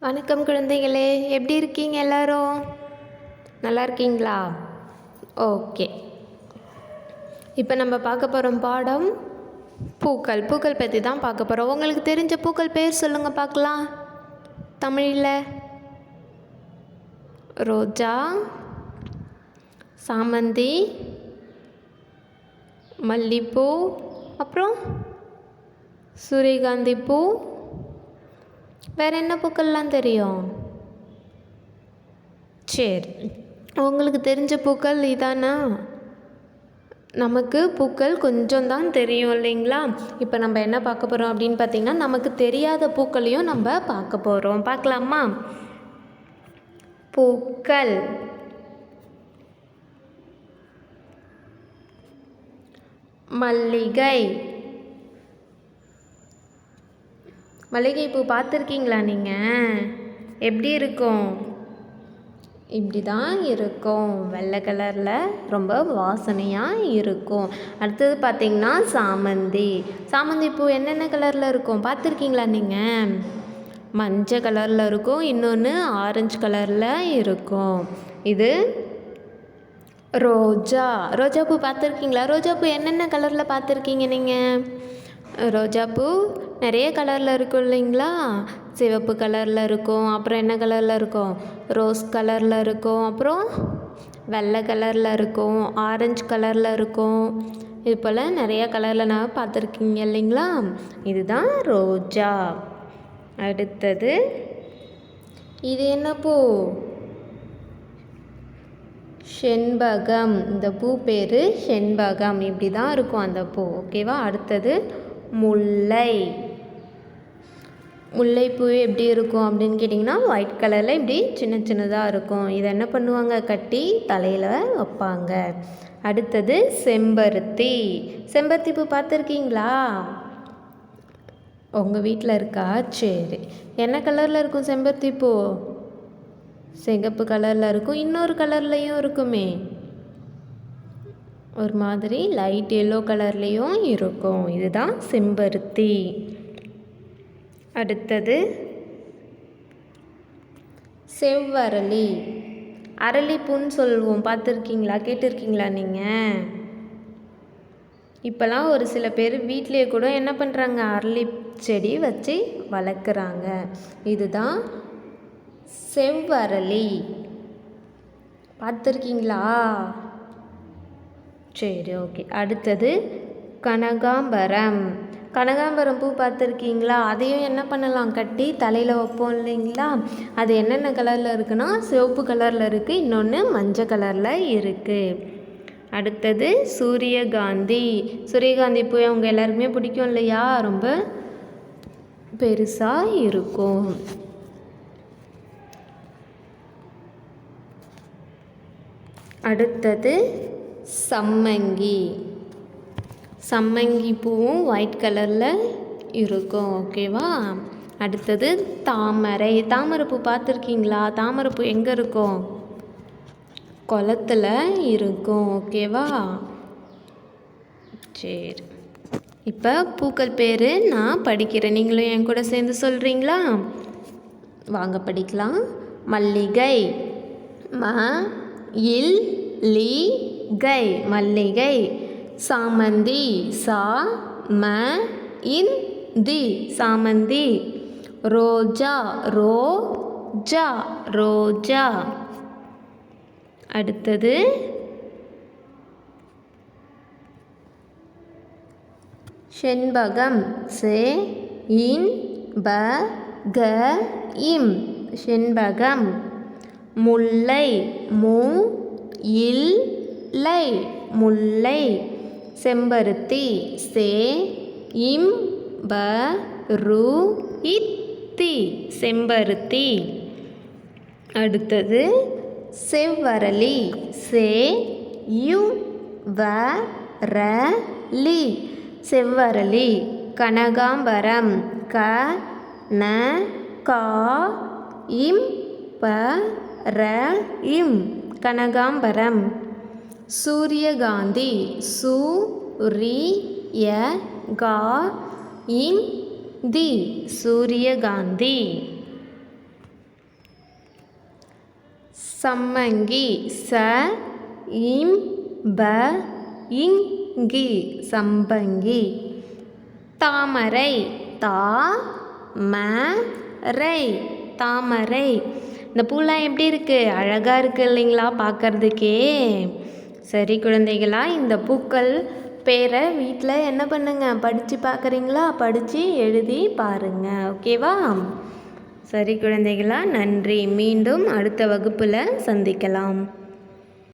வணக்கம் குழந்தைகளே, எப்படி இருக்கீங்க எல்லாரும்? நல்லா இருக்கீங்களா? ஓகே. இப்போ நம்ம பார்க்க போகிற பாடம் பூக்கள். பூக்கள் பற்றி தான் பார்க்க போகிறோம். உங்களுக்கு தெரிஞ்ச பூக்கள் பேர் சொல்லுங்கள் பார்க்கலாம். தமிழில் ரோஜா, சாமந்தி, மல்லிப்பூ, அப்புறம் சூரியகாந்தி பூ. வேறு என்ன பூக்கள்லாம் தெரியும்? சரி, உங்களுக்கு தெரிஞ்ச பூக்கள் இதானா? நமக்கு பூக்கள் கொஞ்சம் தான் தெரியும் இல்லைங்களா? இப்போ நம்ம என்ன பார்க்க போகிறோம் அப்படின்னு பார்த்திங்கன்னா, நமக்கு தெரியாத பூக்களையும் நம்ம பார்க்க போகிறோம். பார்க்கலாமா? பூக்கள். மல்லிகை. மல்லிகைப்பூ பார்த்துருக்கீங்களா நீங்கள்? எப்படி இருக்கும்? இப்படி தான் இருக்கும். வெள்ளை கலரில் ரொம்ப வாசனையாக இருக்கும். அடுத்தது பார்த்திங்கன்னா சாமந்தி. சாமந்தி பூ என்னென்ன கலரில் இருக்கும் பார்த்துருக்கீங்களா நீங்கள்? மஞ்சள் கலரில் இருக்கும், இன்னொன்று ஆரஞ்சு கலரில் இருக்கும். இது ரோஜா. ரோஜாப்பூ பார்த்துருக்கீங்களா? ரோஜாப்பூ என்னென்ன கலரில் பார்த்துருக்கீங்க நீங்கள்? ரோஜாப்பூ நிறைய கலரில் இருக்கும் இல்லைங்களா? சிவப்பு கலரில் இருக்கும், அப்புறம் என்ன கலரில் இருக்கும்? ரோஸ் கலரில் இருக்கும், அப்புறம் வெள்ளை கலரில் இருக்கும், ஆரஞ்சு கலரில் இருக்கும். இது போல் நிறைய கலரில் நான் பார்த்துருக்கீங்க இல்லைங்களா? இதுதான் ரோஜா. அடுத்தது இது என்ன பூ? செண்பகம். இந்த பூ பேர் செண்பகம். இப்படி தான் இருக்கும் அந்த பூ. ஓகேவா? அடுத்தது முல்லை. முல்லைப்பூ எப்படி இருக்கும் அப்படின்னு கேட்டிங்கன்னா, ஒயிட் கலரில் இப்படி சின்ன சின்னதாக இருக்கும். இதை என்ன பண்ணுவாங்க? கட்டி தலையில் வைப்பாங்க. அடுத்தது செம்பருத்தி. செம்பருத்தி பூ பார்த்துருக்கீங்களா? உங்கள் வீட்டில் இருக்கா? சரி. என்ன கலரில் இருக்கும் செம்பருத்தி பூ? சிகப்பு கலரில் இருக்கும், இன்னொரு கலர்லேயும் இருக்குமே, ஒரு மாதிரி லைட் எல்லோ கலர்லேயும் இருக்கும். இதுதான் செம்பருத்தி. அடுத்தது செவ்வரளி. அரளிப்பூன்னு சொல்லுவோம். பார்த்துருக்கீங்களா? கேட்டிருக்கீங்களா நீங்கள்? இப்போலாம் ஒரு சில பேர் வீட்டிலேயே கூட என்ன பண்ணுறாங்க? அரளி செடி வச்சு வளர்க்குறாங்க. இதுதான் செவ்வரளி. பார்த்துருக்கீங்களா? சரி, ஓகே. அடுத்தது கனகாம்பரம். கனகாம்பரம் பூ பார்த்துருக்கீங்களா? அதையும் என்ன பண்ணலாம்? கட்டி தலையில் வைப்போம் இல்லைங்களா? அது என்னென்ன கலரில் இருக்குன்னா, சிவப்பு கலரில் இருக்குது, இன்னொன்று மஞ்சள் கலரில் இருக்குது. அடுத்தது சூரியகாந்தி. சூரியகாந்தி பூ அவங்க எல்லாருக்குமே பிடிக்கும் இல்லையா? ரொம்ப பெருசாக இருக்கும். அடுத்தது சம்மங்கி. சம்மங்கி பூவும் ஒயிட் கலரில் இருக்கும். ஓகேவா? அடுத்தது தாமரை. தாமரை பூ பார்த்துருக்கீங்களா? தாமரை பூ எங்கே இருக்கும்? குளத்துல இருக்கும். ஓகேவா? சரி, இப்போ பூக்கள் பேர் நான் படிக்கிறேன், நீங்களும் என் கூட சேர்ந்து சொல்கிறீங்களா? வாங்க படிக்கலாம். மல்லிகை. மல்லிகை. மல்லிகை. சாமந்தி. சாமந்தி. சாமந்தி. ரோஜா. ரோஜா. ரோஜா. அடுத்தது செண்பகம். செண்பகம். செண்பகம். முல்லை. முல்லை. முல்லை. செம்பருத்தி. செம்பருத்தி. செம்பருத்தி. அடுத்தது செவ்வரளி. செவ்வரளி. செவ்வரளி. கனகாம்பரம். கனகாம்பரம். சூரியகாந்தி. சூரியகாந்தி. சூரியகாந்தி. சம்மங்கி ச இம் ப இங்கி சம்பங்கி. தாமரை தா ம ரை தாமரை. இந்த பூலாம் எப்படி இருக்குது? அழகாக இருக்குது இல்லைங்களா பார்க்கறதுக்கே? சரி குழந்தைகளா, இந்த பூக்கள் பேரை வீட்டில் என்ன பண்ணுங்க, படித்து பார்க்குறீங்களா? படித்து எழுதி பாருங்கள். ஓகேவா? சரி குழந்தைகளா, நன்றி. மீண்டும் அடுத்த வகுப்பில் சந்திக்கலாம்.